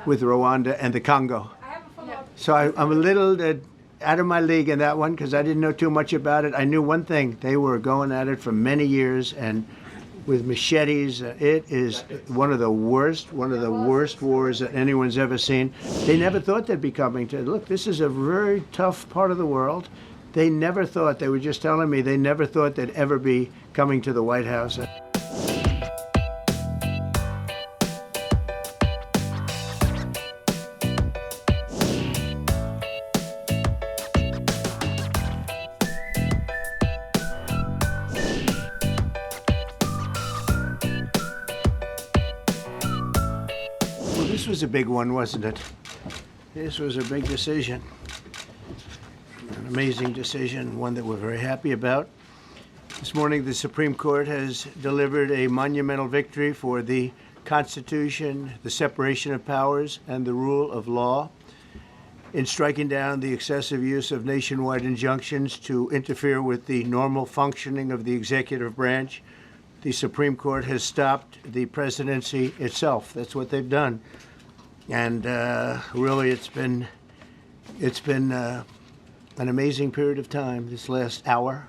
with Rwanda and the Congo. So I'm a little out of my league in that one because I didn't know too much about it. I knew one thing. They were going at it for many years and with machetes. It is one of the worst wars that anyone's ever seen. They never thought they'd be coming to, look, this is a very tough part of the world. They never thought, they were just telling me, they never thought they'd ever be coming to the White House. Well, this was a big one, wasn't it? This was a big decision. An amazing decision, one that we're very happy about. This morning, the Supreme Court has delivered a monumental victory for the Constitution, the separation of powers, and the rule of law in striking down the excessive use of nationwide injunctions to interfere with the normal functioning of the executive branch. The Supreme Court has stopped the presidency itself. That's what they've done. And really, it's been an amazing period of time this last hour.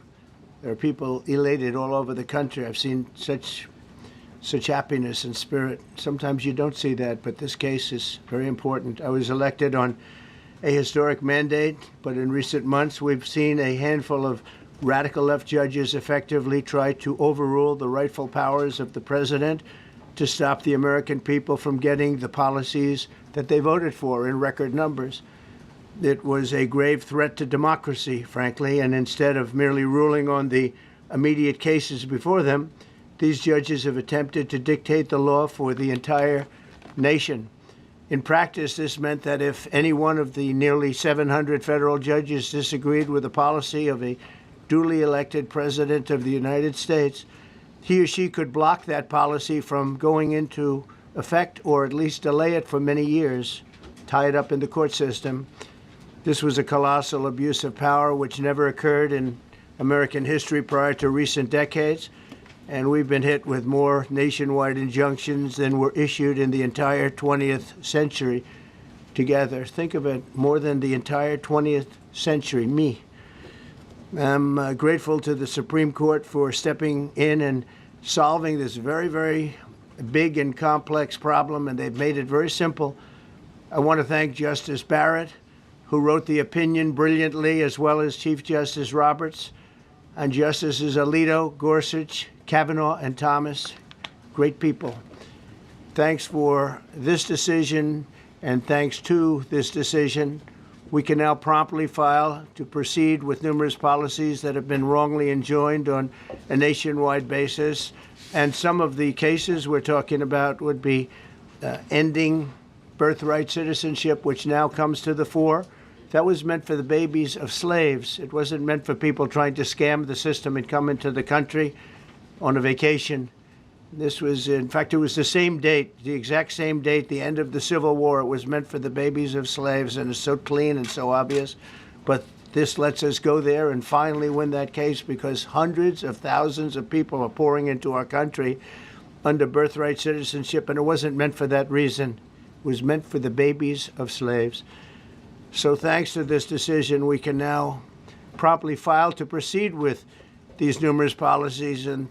There are people elated all over the country. I've seen such happiness and spirit. Sometimes you don't see that, but this case is very important. I was elected on a historic mandate, but in recent months we've seen a handful of radical left judges effectively try to overrule the rightful powers of the president to stop the American people from getting the policies that they voted for in record numbers. It was a grave threat to democracy, frankly, and instead of merely ruling on the immediate cases before them, these judges have attempted to dictate the law for the entire nation. In practice, this meant that if any one of the nearly 700 federal judges disagreed with the policy of a duly elected president of the United States, he or she could block that policy from going into effect or at least delay it for many years, tie it up in the court system. This was a colossal abuse of power which never occurred in American history prior to recent decades, and we've been hit with more nationwide injunctions than were issued in the entire 20th century together. Think of it, more than the entire 20th century, me. I'm grateful to the Supreme Court for stepping in and solving this very, very big and complex problem, and they've made it very simple. I want to thank Justice Barrett, who wrote the opinion brilliantly, as well as Chief Justice Roberts, and Justices Alito, Gorsuch, Kavanaugh, and Thomas. Great people. Thanks for this decision, and thanks to this decision, we can now promptly file to proceed with numerous policies that have been wrongly enjoined on a nationwide basis. And some of the cases we're talking about would be ending birthright citizenship, which now comes to the fore. That was meant for the babies of slaves. It wasn't meant for people trying to scam the system and come into the country on a vacation. This was, in fact, it was the same date, the exact same date, the end of the Civil War. It was meant for the babies of slaves, and it's so clean and so obvious. But this lets us go there and finally win that case, because hundreds of thousands of people are pouring into our country under birthright citizenship, and it wasn't meant for that reason. It was meant for the babies of slaves. So thanks to this decision, we can now promptly file to proceed with these numerous policies and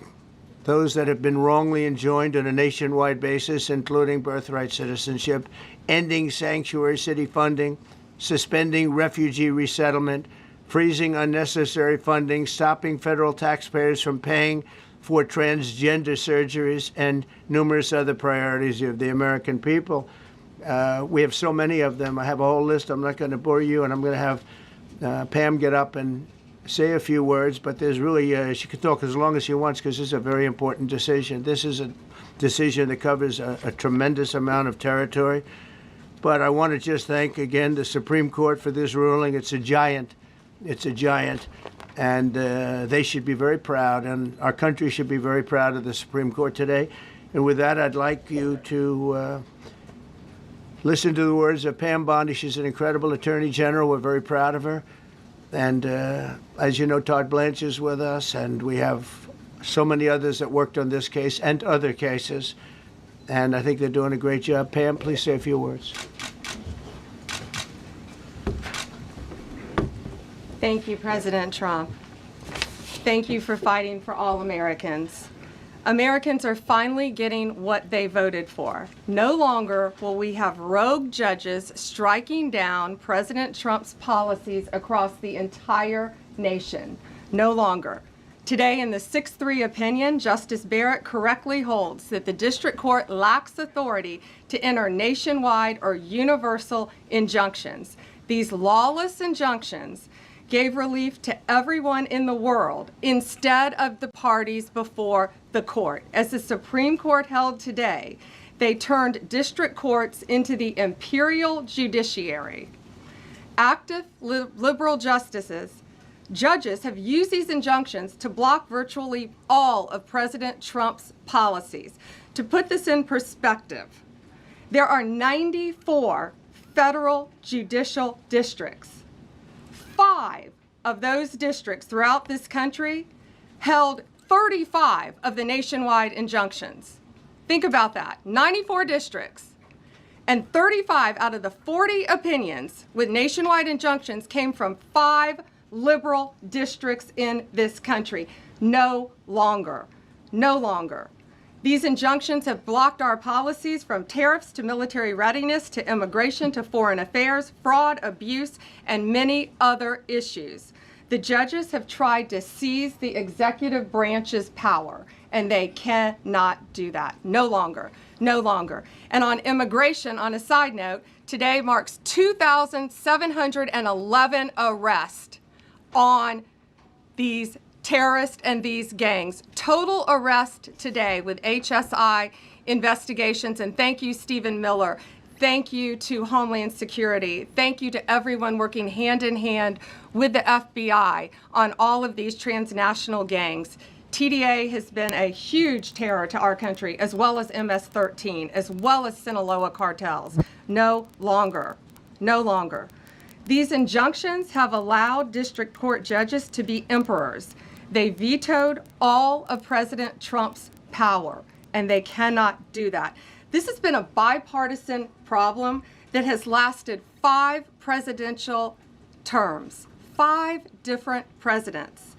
those that have been wrongly enjoined on a nationwide basis, including birthright citizenship, ending sanctuary city funding, suspending refugee resettlement, freezing unnecessary funding, stopping federal taxpayers from paying for transgender surgeries, and numerous other priorities of the American people. We have so many of them. I have a whole list. I'm not going to bore you, and I'm going to have Pam get up and say a few words, but there's really, she can talk as long as she wants, because this is a very important decision. This is a decision that covers a tremendous amount of territory. But I want to just thank again the Supreme Court for this ruling. It's a giant. It's a giant. And they should be very proud, and our country should be very proud of the Supreme Court today. And with that, I'd like you to listen to the words of Pam Bondi. She's an incredible Attorney General. We're very proud of her. And as you know, Todd Blanche is with us, and we have so many others that worked on this case and other cases. and I think they're doing a great job. Pam, please say a few words. Thank you, President Trump. Thank you for fighting for all Americans. Americans are finally getting what they voted for. No longer will we have rogue judges striking down President Trump's policies across the entire nation. No longer. Today, in the 6-3 opinion, Justice Barrett correctly holds that the district court lacks authority to enter nationwide or universal injunctions. These lawless injunctions gave relief to everyone in the world instead of the parties before the court. As the Supreme Court held today, they turned district courts into the imperial judiciary. Active liberal judges have used these injunctions to block virtually all of President Trump's policies. To put this in perspective, there are 94 federal judicial districts. 5 of those districts throughout this country held 35 of the nationwide injunctions. Think about that, 94 districts. And 35 out of the 40 opinions with nationwide injunctions came from 5 liberal districts in this country. No longer. No longer. These injunctions have blocked our policies from tariffs to military readiness to immigration to foreign affairs, fraud, abuse, and many other issues. The judges have tried to seize the executive branch's power, and they cannot do that. No longer. No longer. And on immigration, on a side note, today marks 2,711 arrests on these terrorists and these gangs. Total arrest today with HSI investigations. And thank you, Stephen Miller. Thank you to Homeland Security. Thank you to everyone working hand in hand with the FBI on all of these transnational gangs. TDA has been a huge terror to our country, as well as MS-13, as well as Sinaloa cartels. No longer. No longer. These injunctions have allowed district court judges to be emperors. They vetoed all of President Trump's power, and they cannot do that. This has been a bipartisan problem that has lasted 5 presidential terms, 5 different presidents,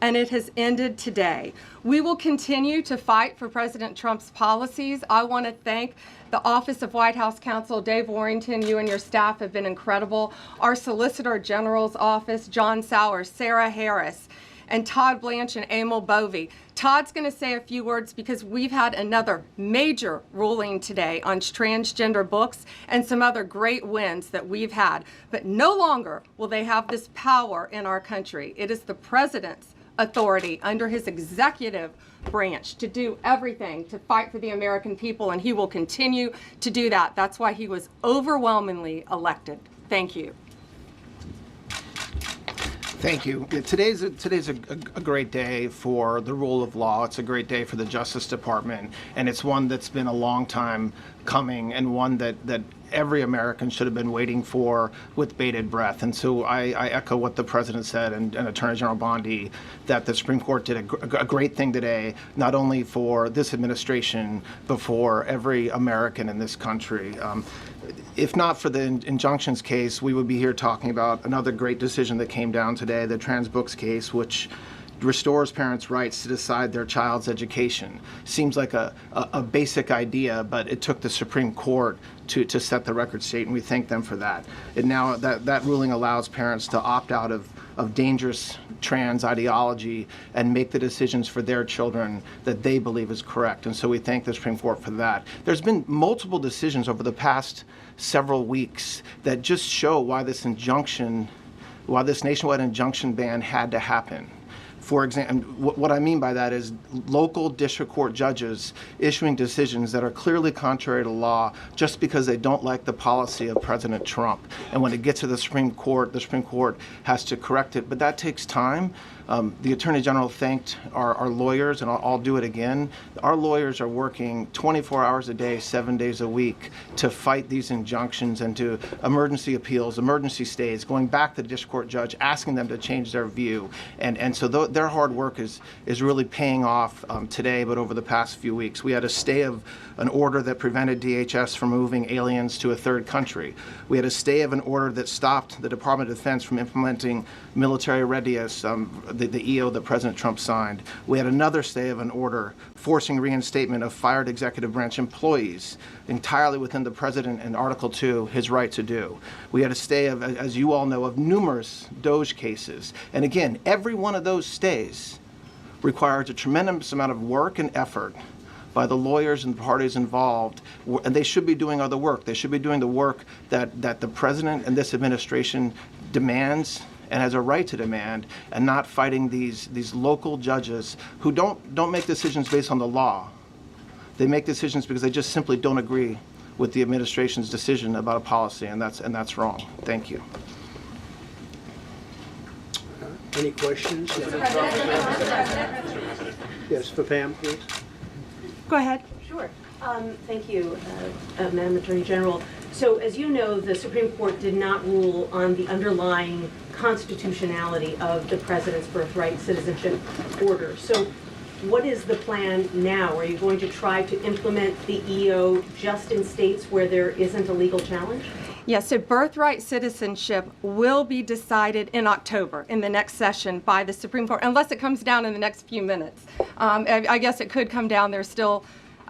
and it has ended today. We will continue to fight for President Trump's policies. I want to thank the Office of White House Counsel, Dave Warrington. You and your staff have been incredible. Our Solicitor General's office, John Sowers, Sarah Harris, and Todd Blanche and Emil Bovey. Todd's going to say a few words because we've had another major ruling today on transgender books and some other great wins that we've had. But no longer will they have this power in our country. It is the president's authority under his executive branch to do everything to fight for the American people, and he will continue to do that. That's why he was overwhelmingly elected. Thank you. Thank you. Today's a great day for the rule of law. It's a great day for the Justice Department, and it's one that's been a long time coming, and one that every American should have been waiting for with bated breath. And so I echo what the President said and Attorney General Bondi, that the Supreme Court did a great thing today, not only for this administration, but for every American in this country. If not for the injunctions case, we would be here talking about another great decision that came down today, the trans books case, which restores parents' rights to decide their child's education. Seems like a basic idea, but it took the Supreme Court to set the record straight, and we thank them for that. And now that ruling allows parents to opt out of dangerous trans ideology and make the decisions for their children that they believe is correct. And so we thank the Supreme Court for that. There's been multiple decisions over the past several weeks that just show why this nationwide injunction ban had to happen. For example, what I mean by that is local district court judges issuing decisions that are clearly contrary to law just because they don't like the policy of President Trump. And when it gets to the Supreme Court has to correct it. But that takes time. The Attorney General thanked our lawyers, and I'll do it again. Our lawyers are working 24 hours a day, 7 days a week to fight these injunctions and to emergency appeals, emergency stays, going back to the district court judge, asking them to change their view. And so their hard work is really paying off today, but over the past few weeks. We had a stay of an order that prevented DHS from moving aliens to a third country. We had a stay of an order that stopped the Department of Defense from implementing military readiness, the EO that President Trump signed. We had another stay of an order forcing reinstatement of fired executive branch employees entirely within the President and Article 2, his right to do. We had a stay of, as you all know, of numerous DOJ cases. And again, every one of those stays requires a tremendous amount of work and effort by the lawyers and the parties involved, and they should be doing other work. They should be doing the work that the President and this administration demands and has a right to demand, and not fighting these local judges who don't make decisions based on the law. They make decisions because they just simply don't agree with the administration's decision about a policy, and that's wrong. Thank you. Any questions? Yes, for Pam, please. Go ahead. Sure. Thank you, Madam Attorney General. So as you know, the Supreme Court did not rule on the underlying constitutionality of the President's birthright citizenship order. So what is the plan now? Are you going to try to implement the EO just in states where there isn't a legal challenge? Yes, so birthright citizenship will be decided in October in the next session by the Supreme Court, unless it comes down in the next few minutes. I guess it could come down.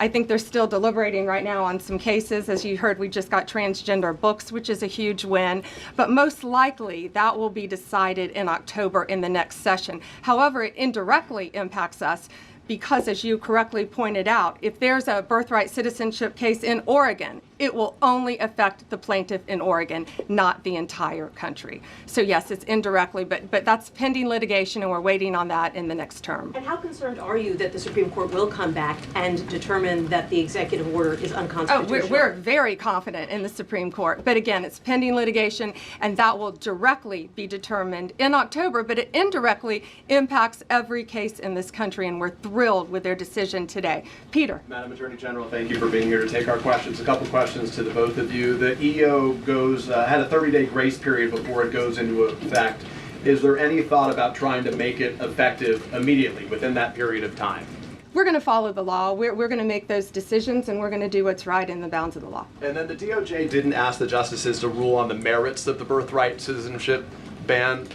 I think they're still deliberating right now on some cases. As you heard, we just got transgender books, which is a huge win. But most likely, that will be decided in October in the next session. However, it indirectly impacts us because, as you correctly pointed out, if there's a birthright citizenship case in Oregon, it will only affect the plaintiff in Oregon, not the entire country. So yes, it's indirectly, but that's pending litigation, and we're waiting on that in the next term. And how concerned are you that the Supreme Court will come back and determine that the executive order is unconstitutional? Oh, we're very confident in the Supreme Court. But again, it's pending litigation, and that will directly be determined in October, but it indirectly impacts every case in this country, and we're thrilled with their decision today. Peter. Madam Attorney General, thank you for being here to take our questions. A couple questions to the both of you. The EO had a 30-day grace period before it goes into effect. Is there any thought about trying to make it effective immediately within that period of time? We're going to follow the law. We're going to make those decisions, and we're going to do what's right in the bounds of the law. And then the DOJ didn't ask the justices to rule on the merits of the birthright citizenship ban.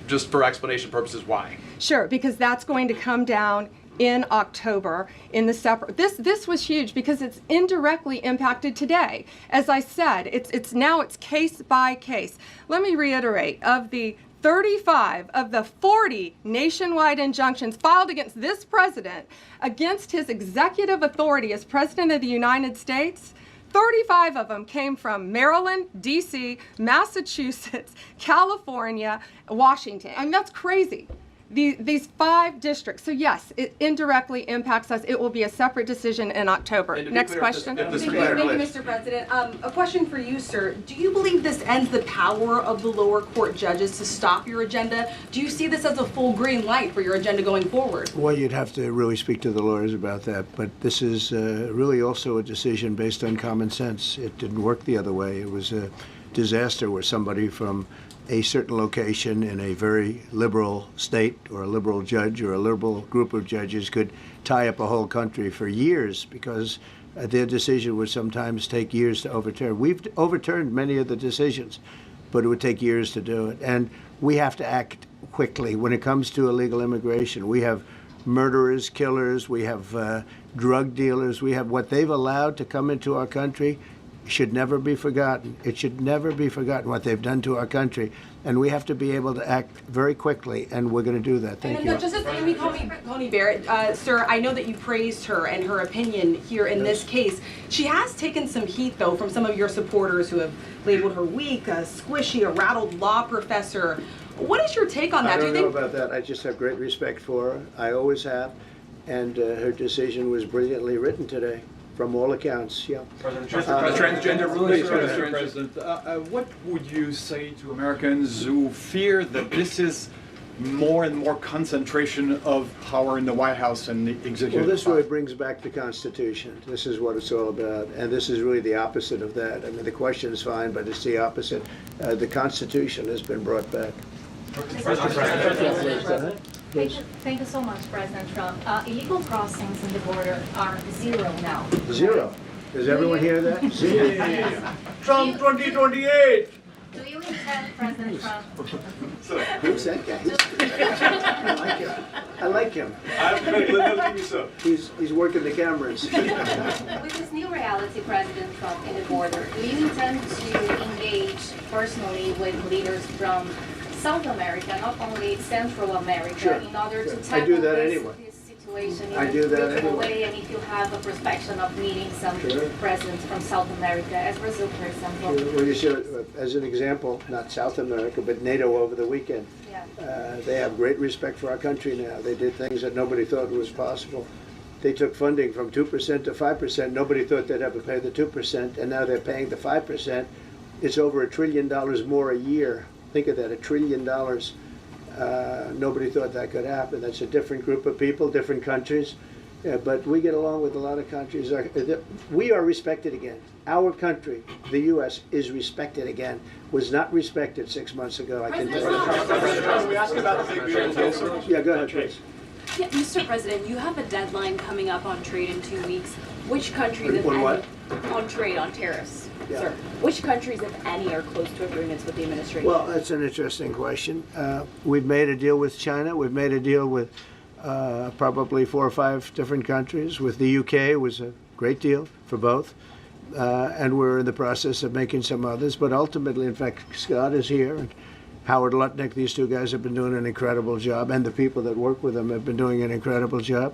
Just for explanation purposes, why? Sure, because that's going to come down in October in the separate. This was huge because it's indirectly impacted today. As I said, it's case by case. Let me reiterate, of the 35 of the 40 nationwide injunctions filed against this president, against his executive authority as President of the United States, 35 of them came from Maryland, D.C., Massachusetts, California, Washington. I mean, that's crazy. These 5 districts. So yes, it indirectly impacts us. It will be a separate decision in October. Next question. Thank you, Mr. President. A question for you, sir. Do you believe this ends the power of the lower court judges to stop your agenda? Do you see this as a full green light for your agenda going forward? Well, you'd have to really speak to the lawyers about that. But this is really also a decision based on common sense. It didn't work the other way. It was a disaster where somebody from a certain location in a very liberal state or a liberal judge or a liberal group of judges could tie up a whole country for years because their decision would sometimes take years to overturn. We've overturned many of the decisions, but it would take years to do it. And we have to act quickly when it comes to illegal immigration. We have murderers, killers, we have drug dealers, we have what they've allowed to come into our country. Should never be forgotten. It should never be forgotten what they've done to our country. And we have to be able to act very quickly, and we're going to do that. Thank you. And Justice Amy Coney Barrett, sir, I know that you praised her and her opinion here in this case. She has taken some heat, though, from some of your supporters who have labeled her weak, a squishy, a rattled law professor. What is your take on that? I don't know about that. I just have great respect for her. I always have. And her decision was brilliantly written today. From all accounts, yeah. Transgender rulings, Mr. President. What would you say to Americans who fear that this is more and more concentration of power in the White House and the executive. Well, this power. really brings back the Constitution. This is what it's all about, and this is really the opposite of that. I mean, the question is fine, but it's the opposite. The Constitution has been brought back. Thank you so much, President Trump. Illegal crossings in the border are 0 now. 0. Does everyone hear that? 0. Trump 2028. Do you intend, President Trump, Who's that guy? I like him. I like him. He's working the cameras. with this new reality, President Trump, in the border, do you intend to engage personally with leaders from South America, not only Central America, Sure. in order to Sure. I tackle do that this, anyway. this situation in I a do that regional anyway. way, and if you have a perspective of meeting some Sure. presidents from South America, as Brazil, for example? Well, you should, as an example, not South America, but NATO over the weekend. Yeah. They have great respect for our country now. They did things that nobody thought was possible. They took funding from 2% to 5%. Nobody thought they'd ever pay the 2%, and now they're paying the 5%. It's over $1 trillion more a year. Think of that, $1 trillion. Nobody thought that could happen. That's a different group of people, different countries. Yeah, but we get along with a lot of countries. We are respected again. Our country, the U.S., is respected again. Was not respected 6 months ago, I can tell you. Can we ask about the big beautiful bill? Yeah, go ahead, please. Yeah, Mr. President, you have a deadline coming up on trade in 2 weeks. Which countries, if On any, what? on trade, on tariffs, Yeah. sir? Which countries, if any, are close to agreements with the administration? Well, that's an interesting question. We've made a deal with China. We've made a deal with probably 4 or 5 different countries. With the UK, it was a great deal for both. And we're in the process of making some others. But ultimately, in fact, Scott is here, and Howard Lutnick, these 2 guys have been doing an incredible job, and the people that work with them have been doing an incredible job.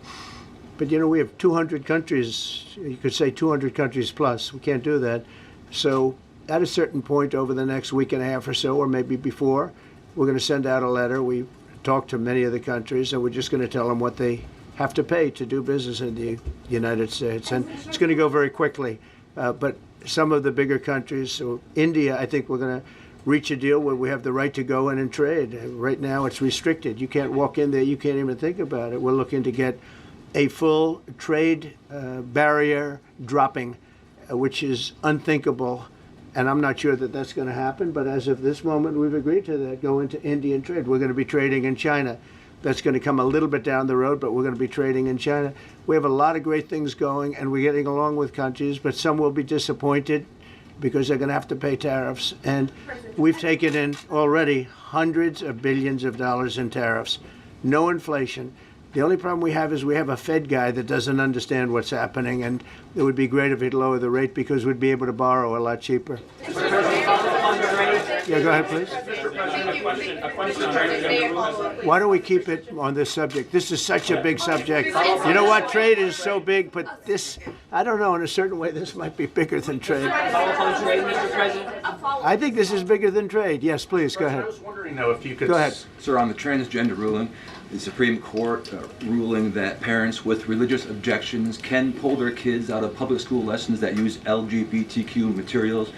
But, you know, we have 200 countries, you could say 200 countries plus. We can't do that. So at a certain point over the next week and a half or so, or maybe before, we're going to send out a letter. We talked to many of the countries, and we're just going to tell them what they have to pay to do business in the United States. And it's going to go very quickly. But some of the bigger countries, so India, I think we're going to reach a deal where we have the right to go in and trade. Right now it's restricted. You can't walk in there. You can't even think about it. We're looking to get a full trade barrier dropping, which is unthinkable. And I'm not sure that that's going to happen. But as of this moment, we've agreed to that, go into Indian trade. We're going to be trading in China. That's going to come a little bit down the road, but we're going to be trading in China. We have a lot of great things going, and we're getting along with countries, but some will be disappointed because they're going to have to pay tariffs. And we've taken in already hundreds of billions of dollars in tariffs. No inflation. The only problem we have is we have a Fed guy that doesn't understand what's happening, and it would be great if he'd lower the rate because we'd be able to borrow a lot cheaper. Yeah, go ahead, please. Why don't we keep it on this subject? This is such a big subject. You know what? Trade is so big, but this, I don't know, in a certain way, this might be bigger than trade. I think this is bigger than trade. Yes, please, go ahead. I was wondering, though, if you could... Go ahead. Sir, on the transgender ruling, the Supreme Court ruling that parents with religious objections can pull their kids out of public school lessons that use LGBTQ materials.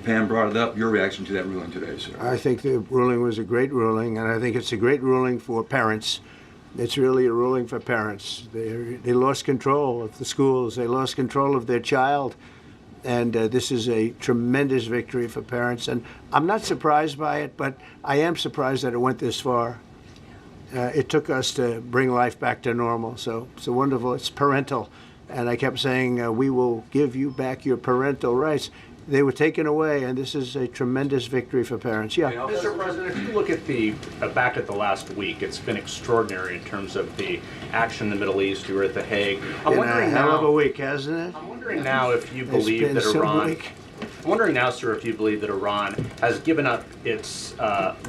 Pam brought it up. Your reaction to that ruling today, sir? I think the ruling was a great ruling, and I think it's a great ruling for parents. It's really a ruling for parents. They lost control of the schools. They lost control of their child. And this is a tremendous victory for parents. And I'm not surprised by it, but I am surprised that it went this far. It took us to bring life back to normal. So it's wonderful. It's parental. And I kept saying, we will give you back your parental rights. They were taken away, and this is a tremendous victory for parents. Yeah. Mr. President, if you look at the back at the last week, it's been extraordinary in terms of the action in the Middle East. You were at The Hague. Been a hell of a week, hasn't it? I'm wondering now if you It's believe been that so Iran. weak. I'm wondering now, sir, if you believe that Iran has given up its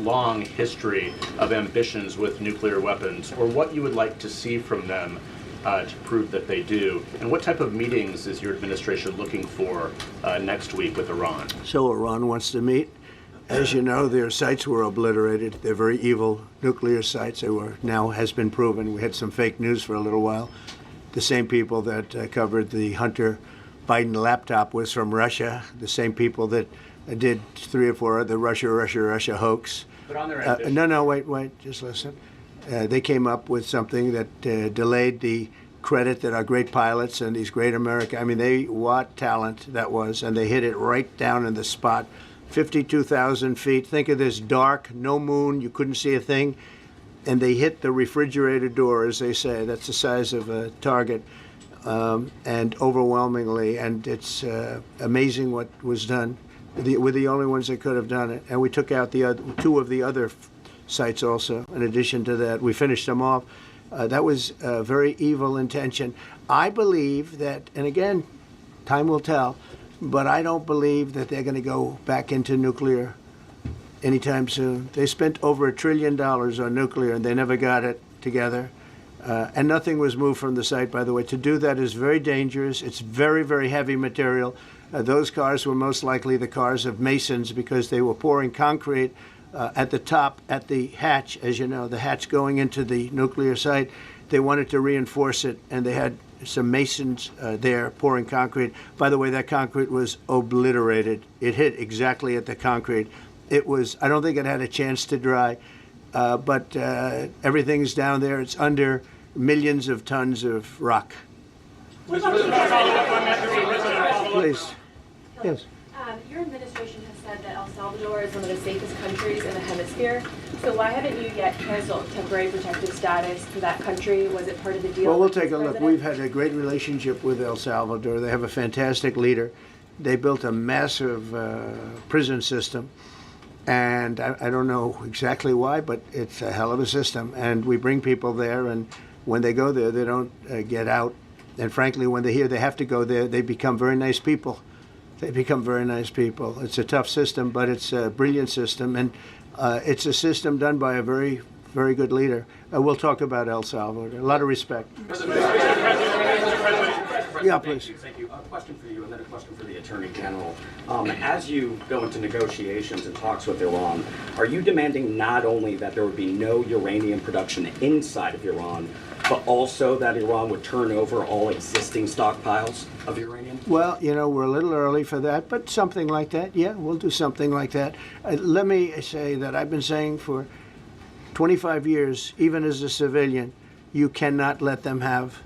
long history of ambitions with nuclear weapons, or what you would like to see from them to prove that they do, and what type of meetings is your administration looking for next week with Iran? So Iran wants to meet. As you know, their sites were obliterated. They're very evil nuclear sites. They were, now has been proven. We had some fake news for a little while. The same people that covered the Hunter Biden laptop was from Russia. The same people that did 3 or 4 of the Russia hoax. But on their ambition. No, wait, just listen. They came up with something that delayed the credit that our great pilots and these great what talent that was, and they hit it right down in the spot. 52,000 feet. Think of this dark, no moon, you couldn't see a thing, and they hit the refrigerator door, as they say. That's the size of a target, and overwhelmingly, and it's amazing what was done. We're the only ones that could have done it, and we took out the two of the other sites also. In addition to that, we finished them off. That was a very evil intention. I believe that, and again, time will tell, but I don't believe that they're going to go back into nuclear anytime soon. They spent over $1 trillion on nuclear, and they never got it together. And nothing was moved from the site, by the way. To do that is very dangerous. It's very, very heavy material. Those cars were most likely the cars of masons because they were pouring concrete at the top, at the hatch, as you know, the hatch going into the nuclear site. They wanted to reinforce it, and they had some masons there pouring concrete. By the way, that concrete was obliterated. It hit exactly at the concrete. It was, I don't think it had a chance to dry, but everything's down there. It's under millions of tons of rock. Please. Yes. Your administration has said that El Salvador is one of the safest countries in the hemisphere. So why haven't you yet canceled temporary protective status for that country? Was it part of the deal? Well, we'll take a look. We've had a great relationship with El Salvador. They have a fantastic leader. They built a massive prison system. And I don't know exactly why, but it's a hell of a system. And we bring people there, and when they go there, they don't get out. And frankly, when they hear they have to go there, they become very nice people. They become very nice people. It's a tough system, but it's a brilliant system. And it's a system done by a very, very good leader. We'll talk about El Salvador. A lot of respect. Yeah, please. Thank you. A question for you and then a question for the Attorney General. As you go into negotiations and talks with Iran, are you demanding not only that there would be no uranium production inside of Iran, but also that Iran would turn over all existing stockpiles of uranium? Well, you know, we're a little early for that, but something like that, yeah, we'll do something like that. Let me say that I've been saying for 25 years, even as a civilian, you cannot let them have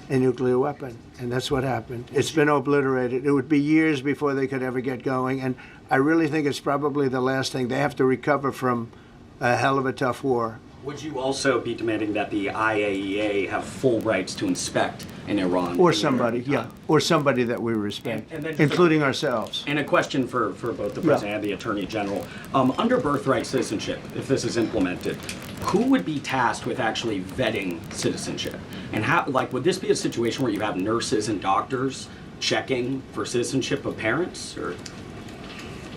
a nuclear weapon. And that's what happened. It's been obliterated. It would be years before they could ever get going. And I really think it's probably the last thing. They have to recover from a hell of a tough war. Would you also be demanding that the IAEA have full rights to inspect in Iran? Or somebody, yeah. Or somebody that we respect, and then including ourselves. And a question for both the President and the Attorney General. Under birthright citizenship, if this is implemented, who would be tasked with actually vetting citizenship? And how, like, would this be a situation where you have nurses and doctors checking for citizenship of parents, or?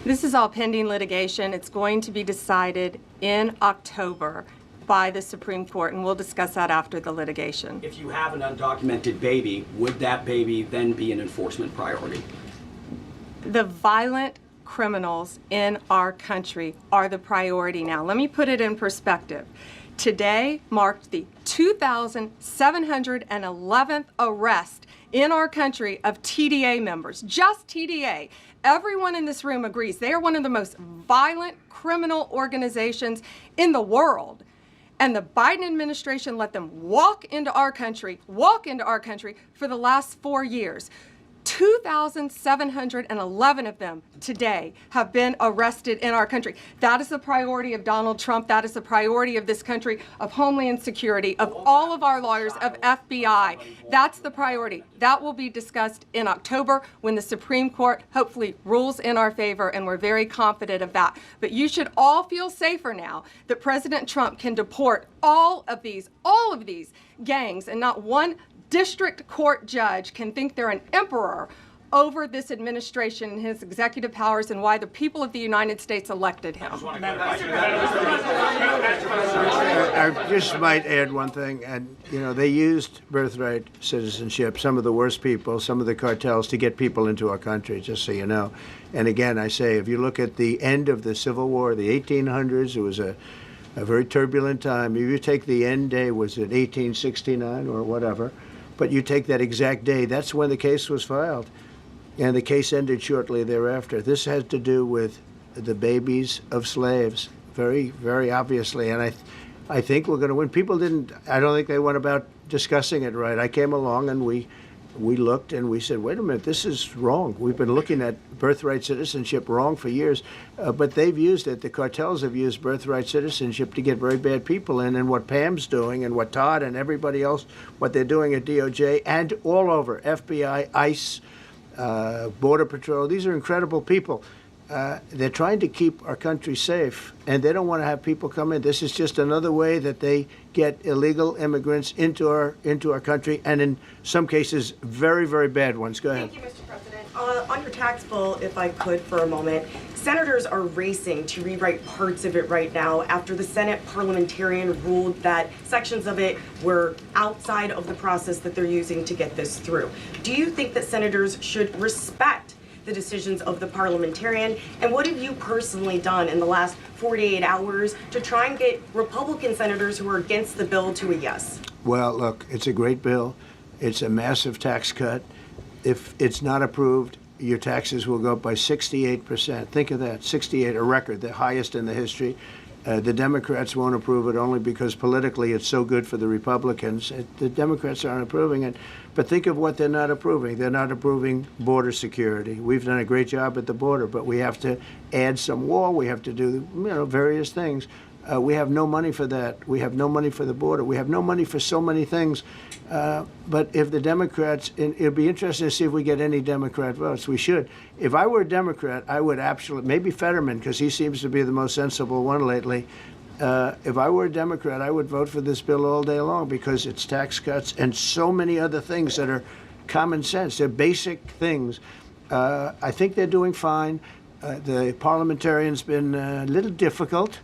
This is all pending litigation. It's going to be decided in October by the Supreme Court, and we'll discuss that after the litigation. If you have an undocumented baby, would that baby then be an enforcement priority? The violent criminals in our country are the priority now. Let me put it in perspective. Today marked the 2,711th arrest in our country of TDA members, just TDA. Everyone in this room agrees they are one of the most violent criminal organizations in the world. And the Biden administration let them walk into our country for the last 4 years. 2,711 of them today have been arrested in our country. That is the priority of Donald Trump. That is the priority of this country, of Homeland Security, of all of our lawyers, of FBI. That's the priority. That will be discussed in October when the Supreme Court hopefully rules in our favor, and we're very confident of that. But you should all feel safer now that President Trump can deport all of these gangs, and not one district court judge can think they're an emperor over this administration and his executive powers and why the people of the United States elected him. I just might add one thing, and you know, they used birthright citizenship, some of the worst people, some of the cartels, to get people into our country, just so you know. And again, I say, if you look at the end of the Civil War, the 1800s, it was a very turbulent time. If you take the end day, was it 1869 or whatever, but you take that exact day, that's when the case was filed. And the case ended shortly thereafter. This has to do with the babies of slaves. very, very obviously. And I think we're going to win. People didn't, I don't think they went about discussing it right. I came along and we looked and we said, wait a minute, this is wrong. We've been looking at birthright citizenship wrong for years, but they've used it. The cartels have used birthright citizenship to get very bad people in. And what Pam's doing and what Todd and everybody else, what they're doing at DOJ and all over, FBI, ICE, Border Patrol, these are incredible people. They're trying to keep our country safe, and they don't want to have people come in. This is just another way that they get illegal immigrants into our country, and in some cases, very, very bad ones. Go ahead. Thank you, Mr. President. On your tax bill, if I could for a moment, senators are racing to rewrite parts of it right now after the Senate parliamentarian ruled that sections of it were outside of the process that they're using to get this through. Do you think that senators should respect the decisions of the parliamentarian, and what have you personally done in the last 48 hours to try and get Republican senators who are against the bill to a yes? Well, look, it's a great bill. It's a massive tax cut. If it's not approved, your taxes will go up by 68%. Think of that, 68, a record, the highest in the history. The Democrats won't approve it only because politically it's so good for the Republicans. The Democrats aren't approving it. But think of what they're not approving. They're not approving border security. We've done a great job at the border, but we have to add some wall. We have to do, various things. We have no money for that. We have no money for the border. We have no money for so many things. But if the Democrats, it'd be interesting to see if we get any Democrat votes. We should. If I were a Democrat, I would absolutely, maybe Fetterman, because he seems to be the most sensible one lately. If I were a Democrat, I would vote for this bill all day long because it's tax cuts and so many other things that are common sense. They're basic things. I think they're doing fine. The parliamentarian's been a little difficult.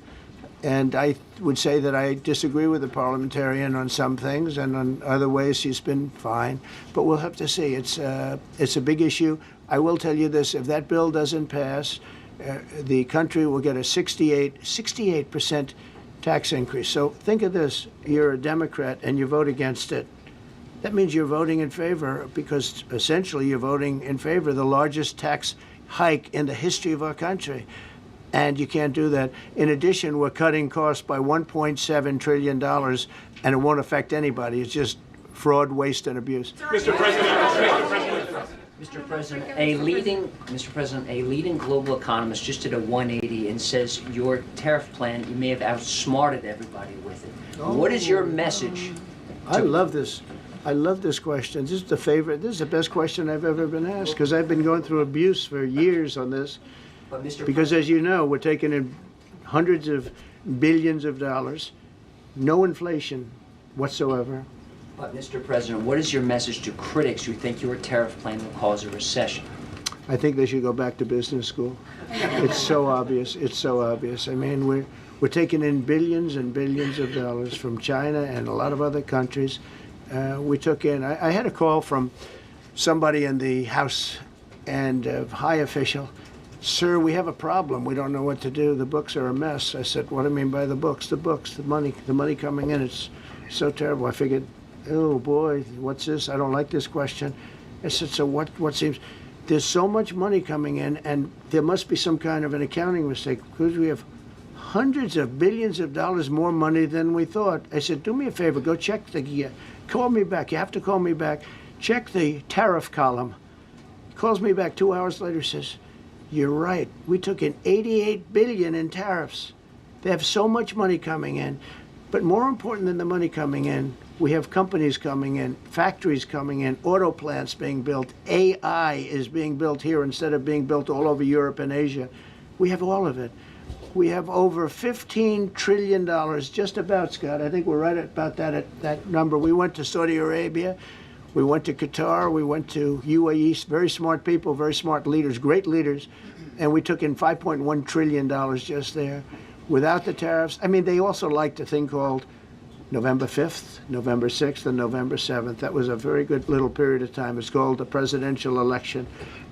And I would say that I disagree with the parliamentarian on some things, and on other ways he's been fine. But we'll have to see. It's a big issue. I will tell you this: if that bill doesn't pass, the country will get a 68% tax increase. So think of this: you're a Democrat and you vote against it. That means you're voting in favor, because essentially you're voting in favor of the largest tax hike in the history of our country. And you can't do that. In addition, we're cutting costs by $1.7 trillion, and it won't affect anybody. It's just fraud, waste, and abuse. Mr. President. Mr. President, a leading global economist just did a 180 and says your tariff plan, you may have outsmarted everybody with it. What is your message? I love this. I love this question. This is the favorite. This is the best question I've ever been asked, because I've been going through abuse for years on this. Because as you know, we're taking in hundreds of billions of dollars, no inflation whatsoever. But Mr. President, what is your message to critics who think your tariff plan will cause a recession? I think they should go back to business school. It's so obvious. It's so obvious. I mean, we're taking in billions and billions of dollars from China and a lot of other countries. We took in, I had a call from somebody in the House and a high official. Sir, we have a problem. We don't know what to do. The books are a mess. I said, what do you mean by the books? The books, the money coming in. It's so terrible. I figured, oh boy, what's this? I don't like this question. I said, so what seems, there's so much money coming in, and there must be some kind of an accounting mistake, because we have hundreds of billions of dollars more money than we thought. I said, do me a favor, go check call me back. You have to call me back. Check the tariff column. He calls me back 2 hours later, says, you're right. We took in $88 billion in tariffs. They have so much money coming in. But more important than the money coming in, we have companies coming in, factories coming in, auto plants being built. AI is being built here instead of being built all over Europe and Asia. We have all of it. We have over $15 trillion, just about, Scott. I think we're right about that number. We went to Saudi Arabia. We went to Qatar, we went to UAE, very smart people, very smart leaders, great leaders, and we took in $5.1 trillion just there without the tariffs. I mean, they also liked a thing called November 5th, November 6th, and November 7th. That was a very good little period of time. It's called the presidential election.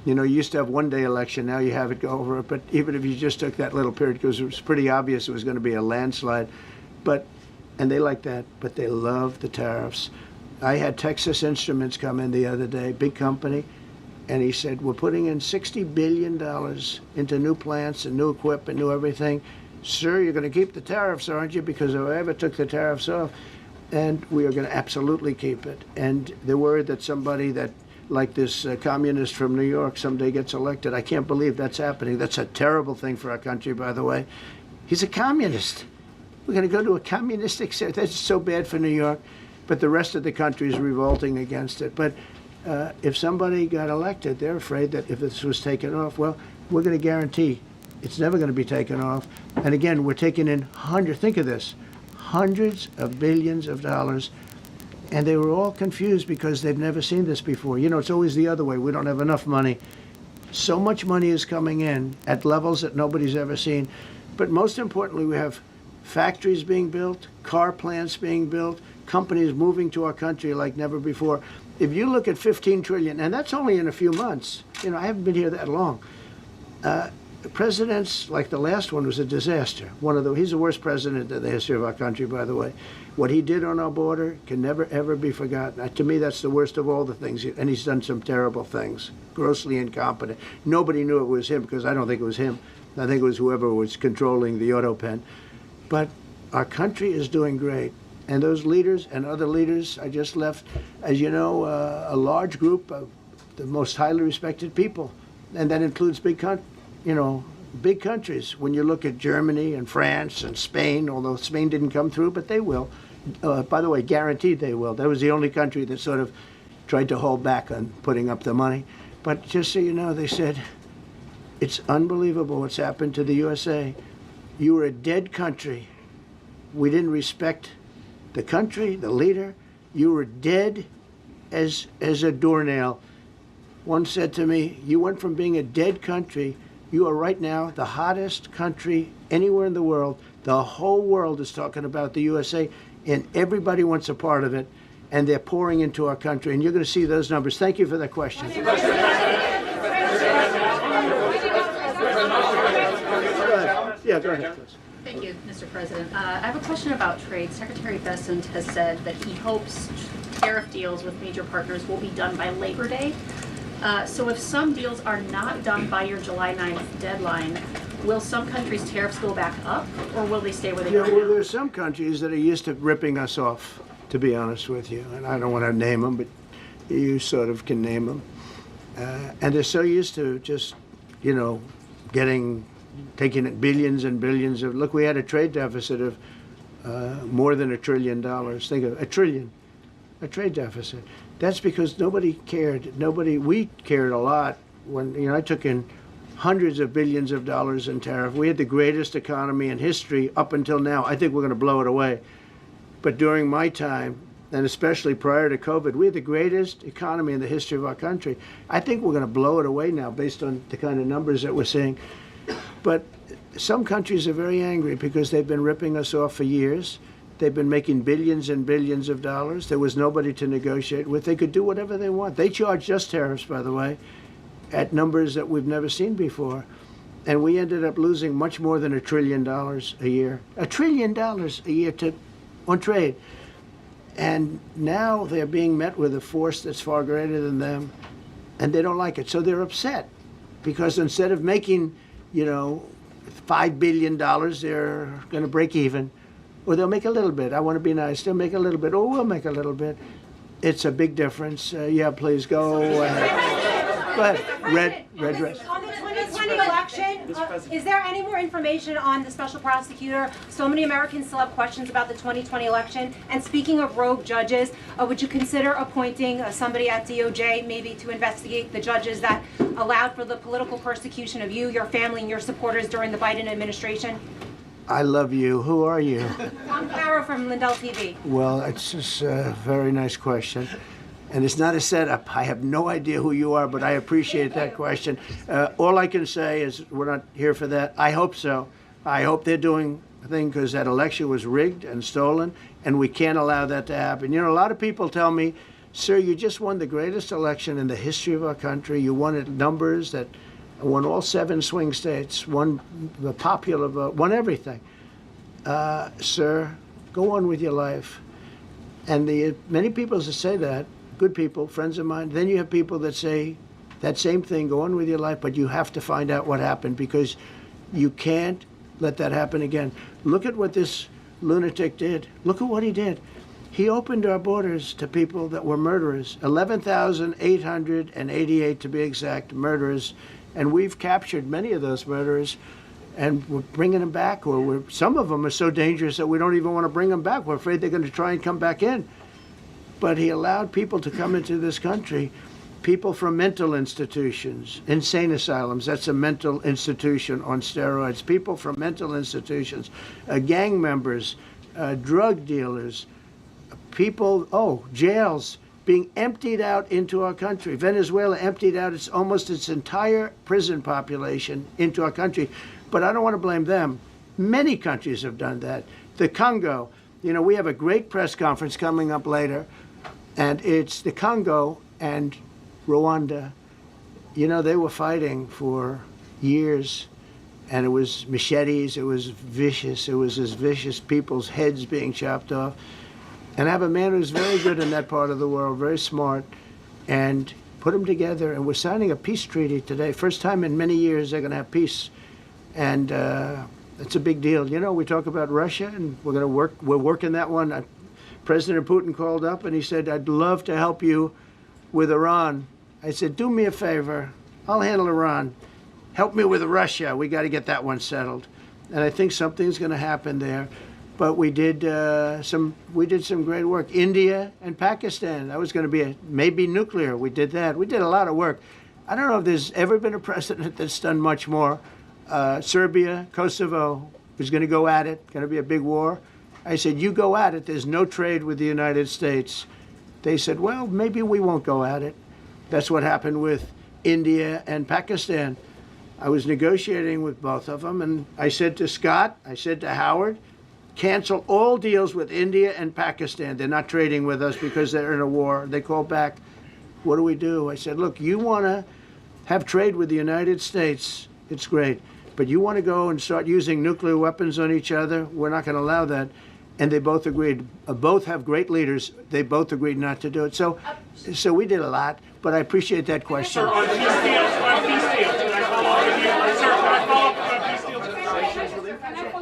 You know, you used to have one-day election, now you have it go over it, but even if you just took that little period, because it was pretty obvious it was going to be a landslide, and they like that, but they love the tariffs. I had Texas Instruments come in the other day, big company, and he said, we're putting in $60 billion into new plants and new equipment, new everything. sir, you're going to keep the tariffs, aren't you? Because if I ever took the tariffs off, and we are going to absolutely keep it. And they're worried that somebody that, like this communist from New York, someday gets elected. I can't believe that's happening. That's a terrible thing for our country, by the way. He's a communist. We're going to go to a communistic state. That's so bad for New York. But the rest of the country is revolting against it. But if somebody got elected, they're afraid that if this was taken off, well, we're going to guarantee it's never going to be taken off. And again, we're taking in think of this, hundreds of billions of dollars. And they were all confused because they've never seen this before. You know, it's always the other way. We don't have enough money. So much money is coming in at levels that nobody's ever seen. But most importantly, we have factories being built, car plants being built, companies moving to our country like never before. If you look at 15 trillion, and that's only in a few months. You know, I haven't been here that long. Presidents like the last one was a disaster. He's the worst president in the history of our country, by the way. What he did on our border can never, ever be forgotten. To me, that's the worst of all the things. And he's done some terrible things, grossly incompetent. Nobody knew it was him because I don't think it was him. I think it was whoever was controlling the auto pen. But our country is doing great. And those leaders and other leaders I just left, as you know, a large group of the most highly respected people. And that includes big countries. When you look at Germany and France and Spain, although Spain didn't come through, but they will. By the way, guaranteed they will. That was the only country that sort of tried to hold back on putting up the money. But just so you know, they said, it's unbelievable what's happened to the USA. You were a dead country. We didn't respect the country, the leader. You were dead as a doornail. One said to me, you went from being a dead country. You are right now the hottest country anywhere in the world. The whole world is talking about the USA, and everybody wants a part of it, and they're pouring into our country, and you're going to see those numbers. Thank you for that question. Go ahead. Yeah, go ahead. Thank you, Mr. President. I have a question about trade. Secretary Bessent has said that he hopes tariff deals with major partners will be done by Labor Day. So if some deals are not done by your July 9th deadline, will some countries' tariffs go back up, or will they stay where they are now? Well, there's some countries that are used to ripping us off, to be honest with you. And I don't want to name them, but you sort of can name them. And they're so used to just, taking it billions and billions of, look, we had a trade deficit of more than $1 trillion. Think of a trillion, a trade deficit. That's because nobody cared. We cared a lot when, I took in hundreds of billions of dollars in tariff. We had the greatest economy in history up until now. I think we're going to blow it away. But during my time, and especially prior to COVID, we had the greatest economy in the history of our country. I think we're going to blow it away now based on the kind of numbers that we're seeing. But some countries are very angry because they've been ripping us off for years. They've been making billions and billions of dollars. There was nobody to negotiate with. They could do whatever they want. They charged us tariffs, by the way, at numbers that we've never seen before. And we ended up losing much more than $1 trillion a year. $1 trillion a year on trade. And now they're being met with a force that's far greater than them, and they don't like it. So they're upset because instead of making, $5 billion, they're going to break even. Or they'll make a little bit. I want to be nice. They'll make a little bit. Or we'll make a little bit. It's a big difference. Yeah, please go ahead. Go ahead. Red dress. On the 2020 election, is there any more information on the special prosecutor? So many Americans still have questions about the 2020 election. And speaking of rogue judges, would you consider appointing somebody at DOJ maybe to investigate the judges that allowed for the political persecution of you, your family, and your supporters during the Biden administration? I love you. Who are you? I'm Clara from Lindell TV. Well, it's just a very nice question. And it's not a setup. I have no idea who you are, but I appreciate that question. All I can say is we're not here for that. I hope so. I hope they're doing a thing because that election was rigged and stolen, and we can't allow that to happen. A lot of people tell me, sir, you just won the greatest election in the history of our country. You won at numbers that won all 7 swing states, won the popular vote, won everything. Sir, go on with your life. And many people that say that, good people, friends of mine, then you have people that say that same thing, go on with your life, but you have to find out what happened because you can't let that happen again. Look at what this lunatic did. Look at what he did. He opened our borders to people that were murderers, 11,888 to be exact, murderers. And we've captured many of those murderers, and we're bringing them back, or some of them are so dangerous that we don't even want to bring them back. We're afraid they're going to try and come back in. But he allowed people to come into this country, people from mental institutions, insane asylums, that's a mental institution on steroids, people from mental institutions, gang members, drug dealers, people, jails being emptied out into our country. Venezuela emptied out almost its entire prison population into our country. But I don't want to blame them. Many countries have done that. The Congo, we have a great press conference coming up later, and it's the Congo and Rwanda. They were fighting for years, and it was machetes, it was vicious, it was as vicious, people's heads being chopped off. And I have a man who's very good in that part of the world, very smart, and put them together. And we're signing a peace treaty today. First time in many years they're going to have peace. And it's a big deal. We talk about Russia, and we're working that one. President Putin called up and he said, I'd love to help you with Iran. I said, do me a favor. I'll handle Iran. Help me with Russia. We got to get that one settled. And I think something's going to happen there. But we did some great work. India and Pakistan. That was going to be maybe nuclear. We did that. We did a lot of work. I don't know if there's ever been a president that's done much more. Serbia, Kosovo was going to go at it. Going to be a big war. I said, you go at it. There's no trade with the United States. They said, well, maybe we won't go at it. That's what happened with India and Pakistan. I was negotiating with both of them, and I said to Scott, I said to Howard, cancel all deals with India and Pakistan. They're not trading with us because they're in a war. They called back, what do? I said, look, you want to have trade with the United States, it's great. But you want to go and start using nuclear weapons on each other? We're not going to allow that. And they both agreed. Both have great leaders. They both agreed not to do it. So we did a lot, but I appreciate that question. Sir, on peace deals, can I follow up with you? Sir, can I follow up on peace deals?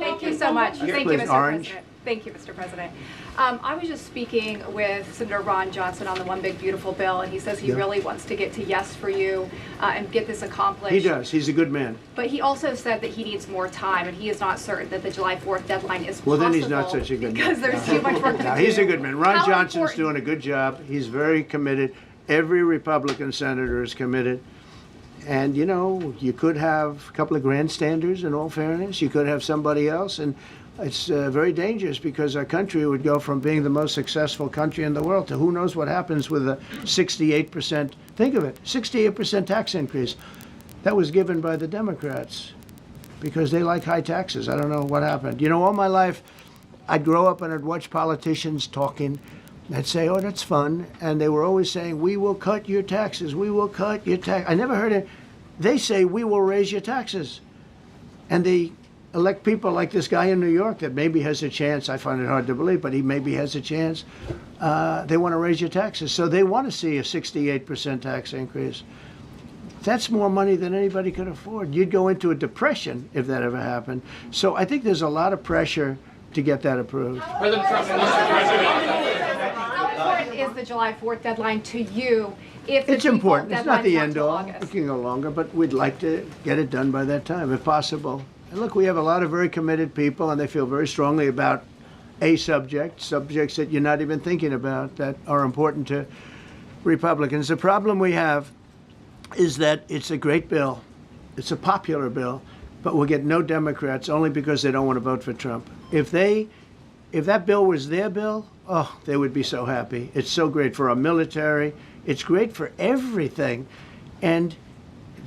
Thank you so much. Thank you, Mr. Orange. President. Thank you, Mr. President. I was just speaking with Senator Ron Johnson on the One Big Beautiful Bill, and he says he really wants to get to yes for you and get this accomplished. He does. He's a good man. But he also said that he needs more time, and he is not certain that the July 4th deadline is possible. Well, then he's not such a good man. Because there's too much work to do. He's a good man. Ron How Johnson's important- doing a good job. He's very committed. Every Republican senator is committed. And, you could have a couple of grandstanders, in all fairness. You could have somebody else. And it's very dangerous because our country would go from being the most successful country in the world to who knows what happens with a 68%, think of it, 68% tax increase. That was given by the Democrats because they like high taxes. I don't know what happened. All my life, I'd grow up and I'd watch politicians talking. I'd say, oh, that's fun. And they were always saying, we will cut your taxes. We will cut your tax. I never heard it. They say, we will raise your taxes. And they elect people like this guy in New York that maybe has a chance. I find it hard to believe, but he maybe has a chance. They want to raise your taxes. So they want to see a 68% tax increase. That's more money than anybody could afford. You'd go into a depression if that ever happened. So I think there's a lot of pressure to get that approved. President Trump, Mr. President. How important is the July 4th deadline to you? If the It's default important. It's not the deadline's end all. August? It can go longer, but we'd like to get it done by that time, if possible. And look, we have a lot of very committed people, and they feel very strongly about a subjects that you're not even thinking about that are important to Republicans. The problem we have is that it's a great bill. It's a popular bill, but we'll get no Democrats only because they don't want to vote for Trump. If that bill was their bill, oh, they would be so happy. It's so great for our military. It's great for everything. And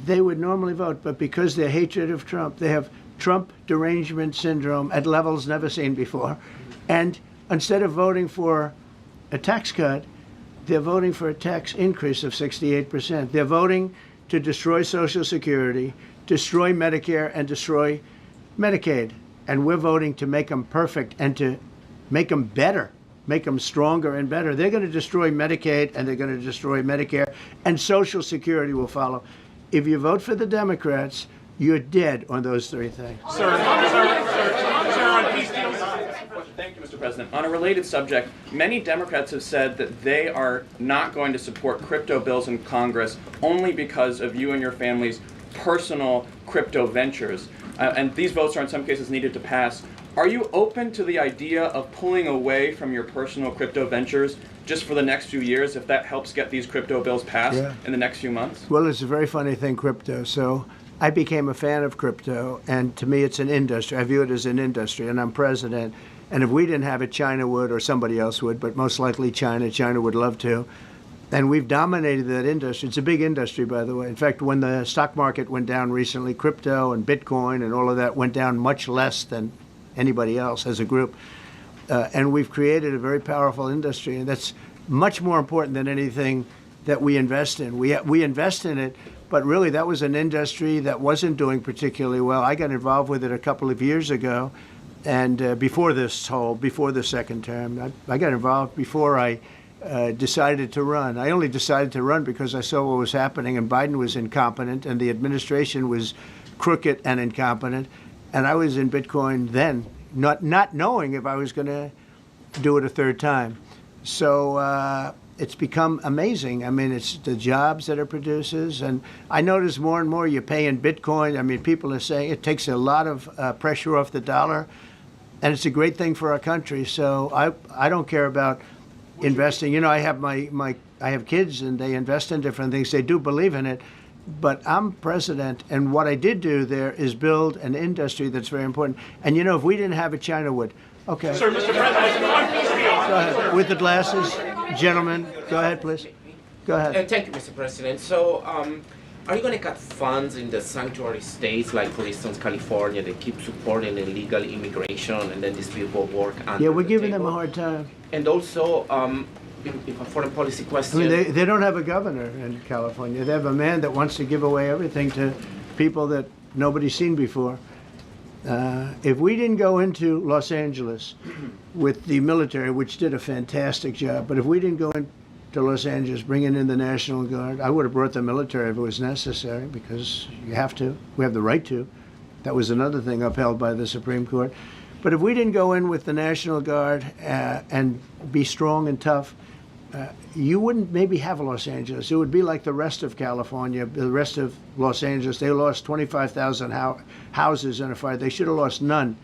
they would normally vote, but because their hatred of Trump, they have Trump derangement syndrome at levels never seen before. And instead of voting for a tax cut, they're voting for a tax increase of 68%. They're voting to destroy Social Security, destroy Medicare, and destroy Medicaid. And we're voting to make them perfect and to make them better, make them stronger and better. They're going to destroy Medicaid, and they're going to destroy Medicare, and Social Security will follow. If you vote for the Democrats, you're dead on those three things. Sir, on peace deals. Thank you, Mr. President. On a related subject, many Democrats have said that they are not going to support crypto bills in Congress only because of you and your family's personal crypto ventures. And these votes are in some cases needed to pass. Are you open to the idea of pulling away from your personal crypto ventures just for the next few years if that helps get these crypto bills passed in the next few months? Well, it's a very funny thing, crypto. So I became a fan of crypto, and to me it's an industry. I view it as an industry, and I'm president. And if we didn't have it, China would, or somebody else would, but most likely China. China would love to. And we've dominated that industry. It's a big industry, by the way. In fact, when the stock market went down recently, crypto and Bitcoin and all of that went down much less than anybody else as a group. And we've created a very powerful industry, and that's much more important than anything that we invest in. We invest in it, but really that was an industry that wasn't doing particularly well. I got involved with it a couple of years ago, and before the second term. I got involved before I decided to run. I only decided to run because I saw what was happening, and Biden was incompetent, and the administration was crooked and incompetent. And I was in Bitcoin then, not knowing if I was going to do it a third time. So it's become amazing. I mean, it's the jobs that it produces. And I notice more and more you pay in Bitcoin. I mean, people are saying it takes a lot of pressure off the dollar. And it's a great thing for our country. So I don't care about investing. You know, I have kids and they invest in different things. They do believe in it. But I'm president, and what I did do there is build an industry that's very important. And you know, if we didn't have it, China would. Okay. Sir, Mr. President, on peace deals. Go ahead. With the glasses, gentlemen. Go ahead, please. Go ahead. Thank you, Mr. President. So, are you going to cut funds in the sanctuary states, like for instance California, they keep supporting illegal immigration, and then these people work under Yeah, we're the giving table? them a hard time. And also, if a foreign policy I question. mean, they don't have a governor in California. They have a man that wants to give away everything to people that nobody's seen before. If we didn't go into Los Angeles with the military, which did a fantastic job, but if we didn't go into Los Angeles bringing in the National Guard, I would have brought the military if it was necessary, because you have to. We have the right to. That was another thing upheld by the Supreme Court. But if we didn't go in with the National Guard and be strong and tough, you wouldn't maybe have Los Angeles. It would be like the rest of California, the rest of Los Angeles. They lost 25,000 houses in a fire. They should have lost none.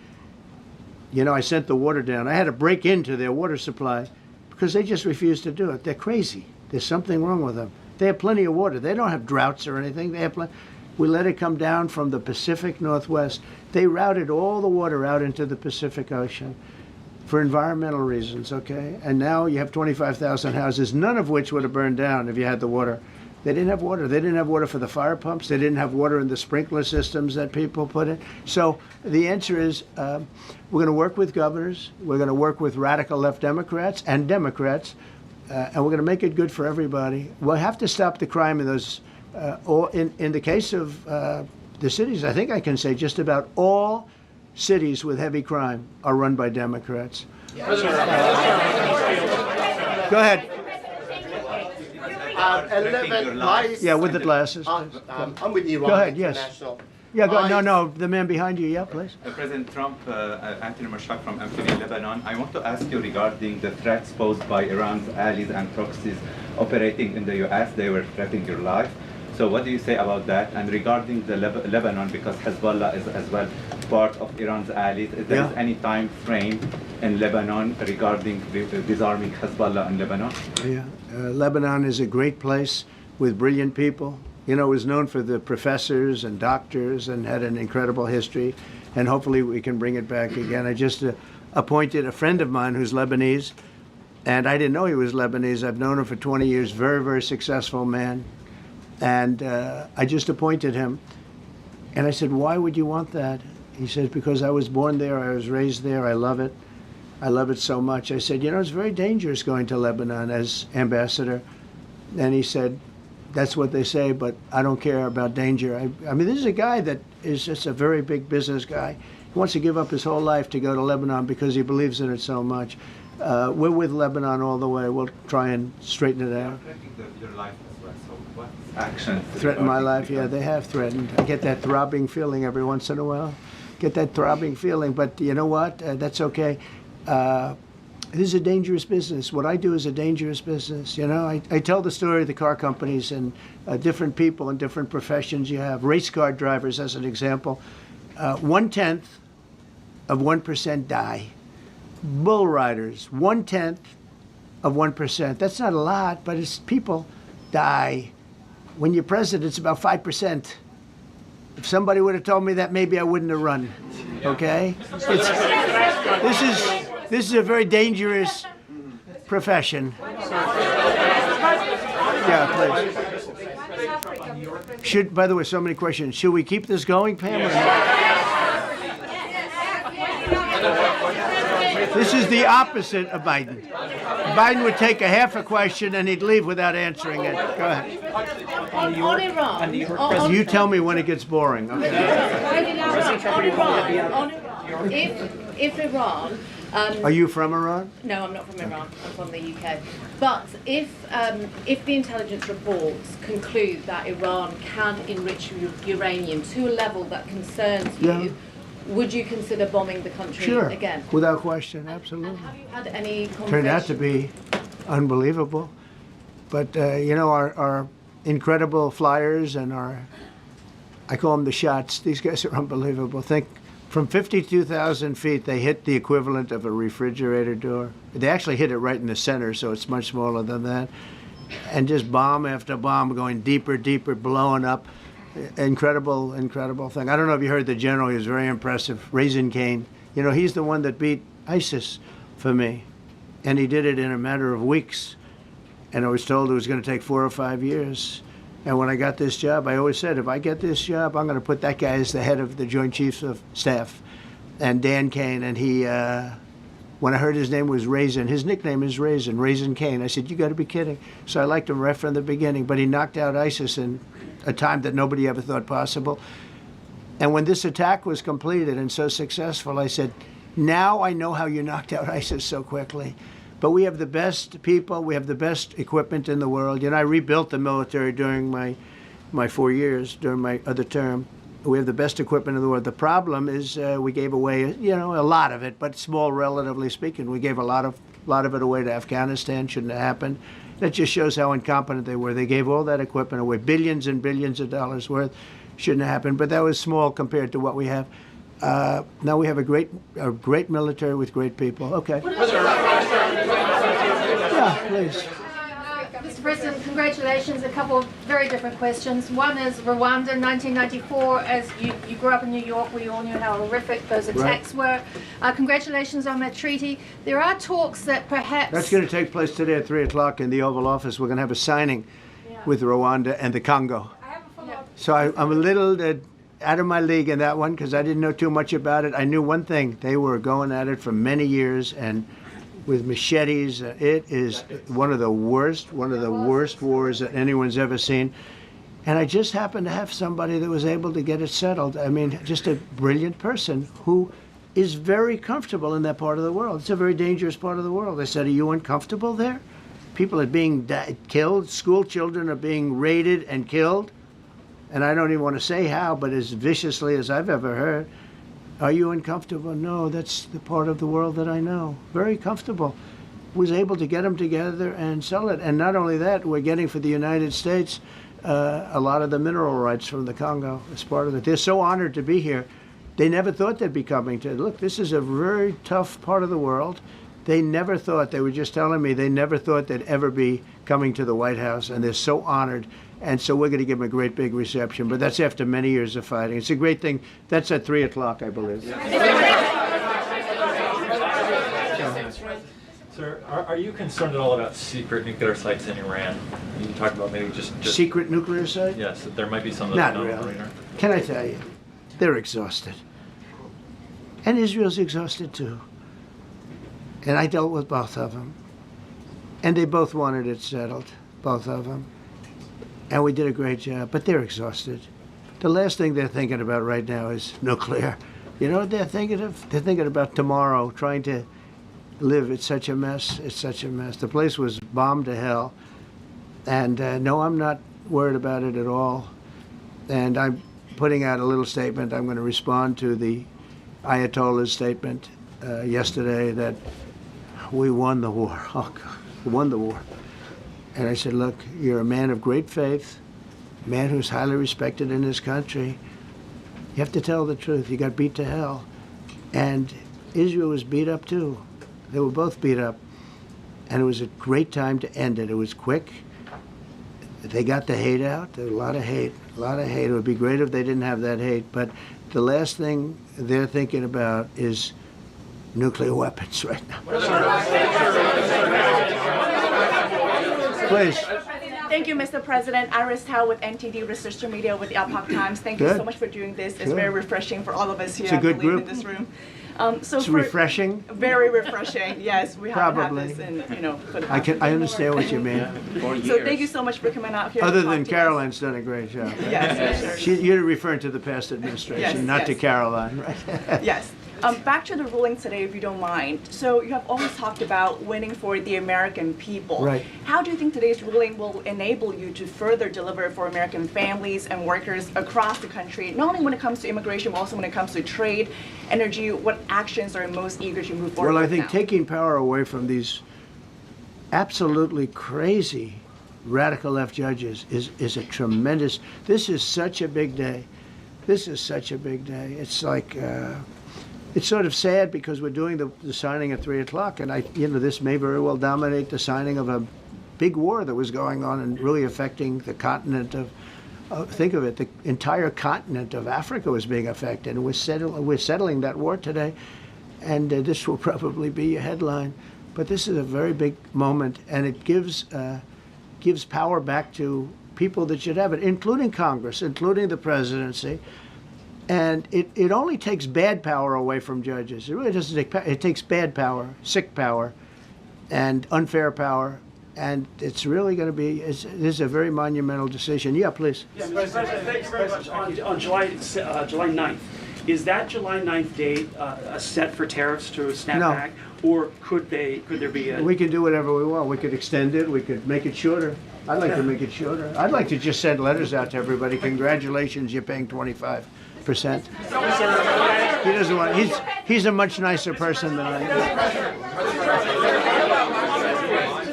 You know, I sent the water down. I had to break into their water supply because they just refused to do it. They're crazy. There's something wrong with them. They have plenty of water. They don't have droughts or anything. They have plenty. We let it come down from the Pacific Northwest. They routed all the water out into the Pacific Ocean for environmental reasons, okay? And now you have 25,000 houses, none of which would have burned down if you had the water. They didn't have water. They didn't have water for the fire pumps. They didn't have water in the sprinkler systems that people put in. So the answer is we're going to work with governors. We're going to work with radical left Democrats and Democrats, and we're going to make it good for everybody. We'll have to stop the crime in those, in the case of the cities, I think I can say just about all cities with heavy crime are run by Democrats. Go ahead. 11 Yeah, with the glasses. I'm with Iran Go ahead, yes. International. Yeah, no, the man behind you, yeah, please. President Trump, Anthony Mashak from Amphibian Lebanon. I want to ask you regarding the threats posed by Iran's allies and proxies operating in the U.S. They were threatening your life. So what do you say about that? And regarding the Lebanon, because Hezbollah is as well part of Iran's allies, is there any time frame in Lebanon regarding disarming Hezbollah in Lebanon? Yeah, Lebanon is a great place with brilliant people. You know, it was known for the professors and doctors and had an incredible history. And hopefully we can bring it back again. I just appointed a friend of mine who's Lebanese, and I didn't know he was Lebanese. I've known him for 20 years, very, very successful man. And I just appointed him. And I said, why would you want that? He says, because I was born there, I was raised there, I love it. I love it so much. I said, you know, it's very dangerous going to Lebanon as ambassador. And he said, that's what they say, but I don't care about danger. I mean, this is a guy that is just a very big business guy. He wants to give up his whole life to go to Lebanon because he believes in it so much. We're with Lebanon all the way. We'll try and straighten it out. Your life as well. So what actions. Threaten my regarding life? Yeah, they have threatened. I get that throbbing feeling every once in a while. Get that throbbing feeling, but you know what? That's okay. This is a dangerous business. What I do is a dangerous business. You know, I tell the story of the car companies and different people in different professions. You have race car drivers, as an example. 1/10 of 1% die. Bull riders, 1/10 of 1%. That's not a lot, but it's people die. When you're president, it's about 5%. If somebody would have told me that, maybe I wouldn't have run. Okay? This is a very dangerous profession. Yeah, please. By the way, so many questions. Should we keep this going, Pam, or not? This is the opposite of Biden. Biden would take a half a question and he'd leave without answering it. Go ahead. On Iran. You tell me when it gets boring. Okay. If Iran. Are you from Iran? No, I'm not from Iran. I'm from the UK. But if the intelligence reports conclude that Iran can enrich uranium to a level that concerns you, would you consider bombing the country again? Without question, absolutely. Have you had any conversations? Turned out to be unbelievable. But, you know, our incredible flyers and I call them the shots, these guys are unbelievable. Think, from 52,000 feet, they hit the equivalent of a refrigerator door. They actually hit it right in the center, so it's much smaller than that. And just bomb after bomb going deeper, deeper, blowing up. Incredible, incredible thing. I don't know if you heard the general. He was very impressive. Raisin Cane. You know, he's the one that beat ISIS for me. And he did it in a matter of weeks. And I was told it was going to take 4 or 5 years. And when I got this job, I always said, if I get this job, I'm going to put that guy as the head of the Joint Chiefs of Staff. And Dan Kane, and he, when I heard his name was Raisin, his nickname is Raisin Cane. I said, you got to be kidding. So I liked him right from the beginning. But he knocked out ISIS in a time that nobody ever thought possible. And when this attack was completed and so successful, I said, now I know how you knocked out ISIS so quickly. But we have the best people, we have the best equipment in the world. You know, I rebuilt the military during my 4 years, during my other term. We have the best equipment in the world. The problem is we gave away, you know, a lot of it, but small relatively speaking. We gave a lot of it away to Afghanistan. Shouldn't have happened. That just shows how incompetent they were. They gave all that equipment away, billions and billions of dollars worth. Shouldn't have happened, but that was small compared to what we have. Now we have a great military with great people. Okay. Yeah, please. Mr. President, congratulations. A couple of very different questions. One is Rwanda, 1994. As you grew up in New York, we all knew how horrific those attacks were. Congratulations on that treaty. There are talks that perhaps... That's going to take place today at 3 o'clock in the Oval Office. We're going to have a signing with Rwanda and the Congo. So I'm a little out of my league in that one because I didn't know too much about it. I knew one thing. They were going at it for many years and with machetes. It is one of the worst wars that anyone's ever seen. And I just happened to have somebody that was able to get it settled. I mean, just a brilliant person who is very comfortable in that part of the world. It's a very dangerous part of the world. I said, are you uncomfortable there? People are being killed. School children are being raided and killed. And I don't even want to say how, but as viciously as I've ever heard. Are you uncomfortable? No, that's the part of the world that I know. Very comfortable. Was able to get them together and sell it. And not only that, we're getting for the United States a lot of the mineral rights from the Congo as part of it. They're so honored to be here. They never thought they'd be coming to. Look, this is a very tough part of the world. They never thought, they were just telling me, they never thought they'd ever be coming to the White House. And they're so honored. And so we're going to give them a great big reception. But that's after many years of fighting. It's a great thing. That's at 3 o'clock, I believe. Sir, are you concerned at all about secret nuclear sites in Iran? You talked about maybe just secret nuclear sites? Yes, that there might be some. Not really. Can I tell you? They're exhausted. And Israel's exhausted too. And I dealt with both of them. And they both wanted it settled, both of them. And we did a great job, but they're exhausted. The last thing they're thinking about right now is nuclear. You know what they're thinking of? They're thinking about tomorrow, trying to live. It's such a mess. It's such a mess. The place was bombed to hell. And no, I'm not worried about it at all. And I'm putting out a little statement. I'm going to respond to the Ayatollah's statement yesterday that we won the war. Oh, God, we won the war. And I said, look, you're a man of great faith, a man who's highly respected in his country. You have to tell the truth. You got beat to hell. And Israel was beat up too. They were both beat up. And it was a great time to end it. It was quick. They got the hate out. There was a lot of hate, a lot of hate. It would be great if they didn't have that hate. But the last thing they're thinking about is nuclear weapons right now. Please. Thank you, Mr. President. Iris Tao with NTD Research Media with the Epoch Times. Thank you Good. so much for doing this. It's Good. very refreshing for all of us here, It's a good I believe, group. in this room. It's refreshing. Very refreshing. Yes, we haven't Probably. had this in, for the I past I understand what you mean. So thank you so much for coming out here. Other to talk than to Caroline's done a great job. Yes, You're referring to the past administration, Yes, not to yes. Caroline, right? us. Yes. Back to the ruling today, if you don't mind. So you have always talked about winning for the American people. Right. How do you think today's ruling will enable you to further deliver for American families and workers across the country, not only when it comes to immigration, but also when it comes to trade, energy? What actions are you most eager to move forward Well, I with think now? taking power away from these absolutely crazy radical left judges is a tremendous. This is such a big day. This is such a big day. It's like it's sort of sad because we're doing the signing at 3 o'clock, and this may very well dominate the signing of a big war that was going on and really affecting the continent of. Think of it, the entire continent of Africa was being affected, and we're settling that war today, and this will probably be a headline. But this is a very big moment, and it gives power back to people that should have it, including Congress, including the presidency. And it only takes bad power away from judges. It really doesn't take power. It takes bad power, sick power, and unfair power. And it's really going to be, this is a very monumental decision. Yeah, please. Yes, President, thank you very much. On July 9th, is that July 9th date set for tariffs to snap No. back? Or could there be a... We can do whatever we want. We could extend it. We could make it shorter. I'd like to make it shorter. I'd like to just send letters out to everybody. Congratulations, you're paying 25%. He doesn't want. He's a much nicer person than I am.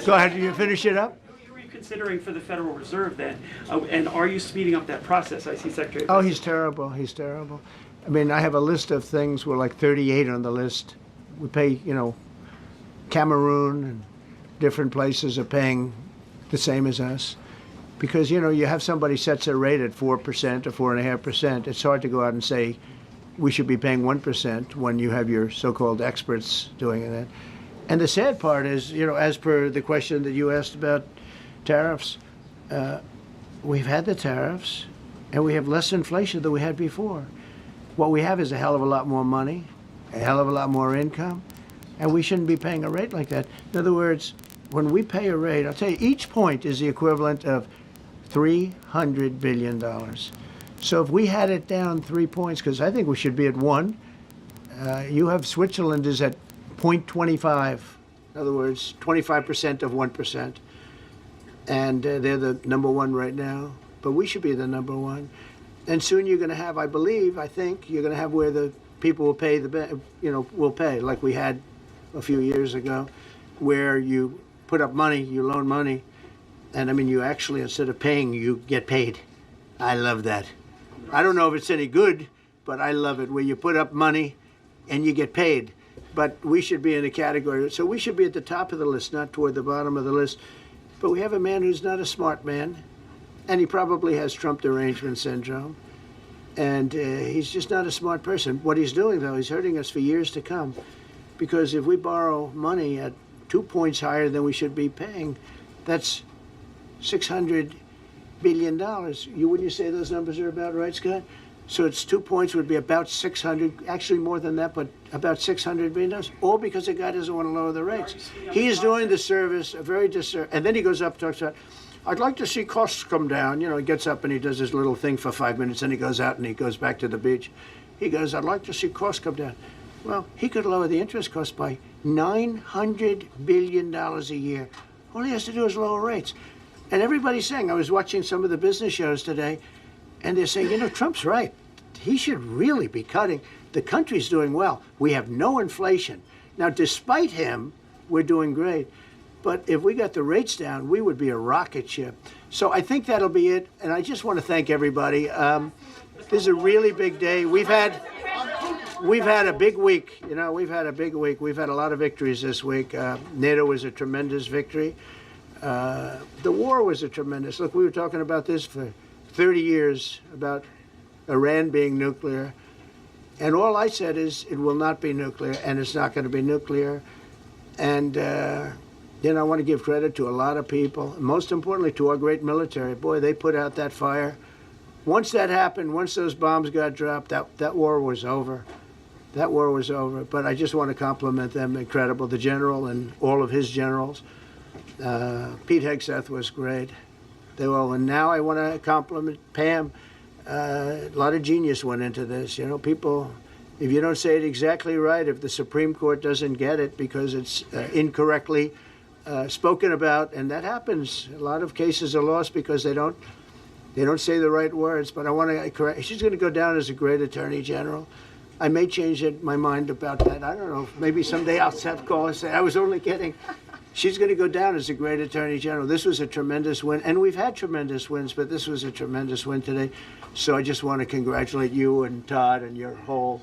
Go ahead. You finish it up. Who are you considering for the Federal Reserve then? And are you speeding up that process? I see Secretary. Oh, he's terrible. He's terrible. I mean, I have a list of things. We're like 38 on the list. We pay, Cameroon and different places are paying the same as us. Because, you have somebody sets a rate at 4% or 4.5%. It's hard to go out and say we should be paying 1% when you have your so-called experts doing that. And the sad part is, as per the question that you asked about tariffs, we've had the tariffs and we have less inflation than we had before. What we have is a hell of a lot more money, a hell of a lot more income, and we shouldn't be paying a rate like that. In other words, when we pay a rate, I'll tell you, each point is the equivalent of $300 billion. So if we had it down 3 points, because I think we should be at 1, you have Switzerland is at 0.25. In other words, 25% of 1%. And they're the number 1 right now. But we should be the number 1. And soon you're going to have, I think, you're going to have where the people will pay will pay, like we had a few years ago, where you put up money, you loan money, and you actually, instead of paying, you get paid. I love that. I don't know if it's any good, but I love it, where you put up money and you get paid. But we should be in a category, so we should be at the top of the list, not toward the bottom of the list. But we have a man who's not a smart man, and he probably has Trump derangement syndrome. And he's just not a smart person. What he's doing, though, he's hurting us for years to come. Because if we borrow money at 2 points higher than we should be paying, that's $600 billion. Wouldn't you say those numbers are about right, Scott? So it's 2 points would be about 600, actually more than that, but about $600 billion, all because the guy doesn't want to lower the rates. He's doing the service, a very disservice, and then he goes up and talks about, I'd like to see costs come down. He gets up and he does his little thing for 5 minutes, and he goes out and he goes back to the beach. He goes, I'd like to see costs come down. Well, he could lower the interest cost by $900 billion a year. All he has to do is lower rates. And everybody's saying, I was watching some of the business shows today, and they're saying, you know, Trump's right. He should really be cutting. The country's doing well. We have no inflation. Now, despite him, we're doing great. But if we got the rates down, we would be a rocket ship. So I think that'll be it. And I just want to thank everybody. This is a really big day. We've had a big week. You know, we've had a big week. We've had a lot of victories this week. NATO was a tremendous victory. The war was a tremendous. Look, we were talking about this for 30 years, about Iran being nuclear. And all I said is it will not be nuclear, and it's not going to be nuclear. And, you know, I want to give credit to a lot of people, most importantly to our great military. Boy, they put out that fire. Once that happened, once those bombs got dropped, that war was over. That war was over. But I just want to compliment them. Incredible. The general and all of his generals. Pete Hegseth was great. They were all. And now I want to compliment Pam. A lot of genius went into this. You know, people, if you don't say it exactly right, if the Supreme Court doesn't get it because it's incorrectly spoken about, and that happens. A lot of cases are lost because they don't say the right words. But I want to correct. She's going to go down as a great attorney general. I may change my mind about that. I don't know. Maybe someday I'll have to call and say I was only kidding. She's going to go down as a great attorney general. This was a tremendous win, and we've had tremendous wins, but this was a tremendous win today. So I just want to congratulate you and Todd and your whole